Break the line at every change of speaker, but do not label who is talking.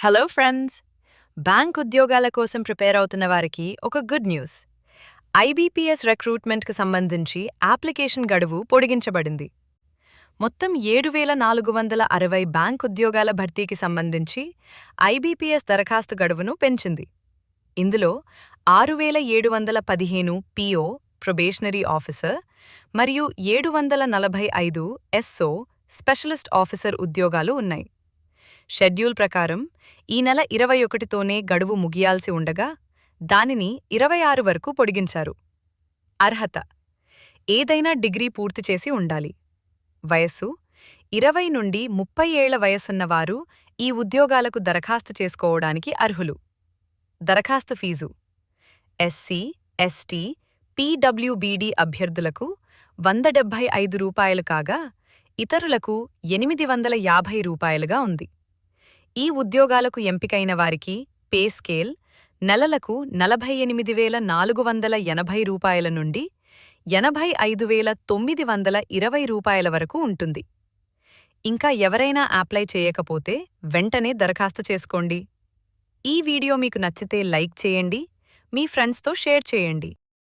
Hello friends! Bank ఉద్యోగాల కోసం prepare అవుతున్న వారికి ఒక గుడ్ న్యూస్. ఐబీపీఎస్ రిక్రూట్మెంట్కి సంబంధించి అప్లికేషన్ గడువు పొడిగించబడింది. మొత్తం 7,460 బ్యాంక్ ఉద్యోగాల భర్తీకి సంబంధించి ఐబీపీఎస్ దరఖాస్తు గడువును పెంచింది. ఇందులో 6,715 పీఓ ప్రొబేషనరీ ఆఫీసర్ మరియు 745 ఎస్ఓ స్పెషలిస్ట్ ఆఫీసర్ ఉద్యోగాలు ఉన్నాయి. షెడ్యూల్ ప్రకారం ఈ నెల 21తోనే గడువు ముగియాల్సి ఉండగా దానిని 26 వరకు పొడిగించారు. అర్హత: ఏదైనా డిగ్రీ పూర్తి చేసి ఉండాలి. వయస్సు: 20 నుండి 30 ఏళ్ల వయసున్నవారు ఈ ఉద్యోగాలకు దరఖాస్తు చేసుకోవడానికి అర్హులు. దరఖాస్తు ఫీజు: ఎస్సీ, ఎస్టీ, పీడబ్ల్యూబీడీ అభ్యర్థులకు రూ. 175 కాగా ఇతరులకు రూ. 850 ఉంది. ఈ ఉద్యోగాలకు ఎంపికైన వారికి పే స్కేల్ నెలలకు రూ. 48,480 నుండి రూ. 85,920 వరకు ఉంటుంది. ఇంకా ఎవరైనా అప్లై చేయకపోతే వెంటనే దరఖాస్తు చేసుకోండి. ఈ వీడియో మీకు నచ్చితే లైక్ చేయండి, మీ ఫ్రెండ్స్తో షేర్ చేయండి.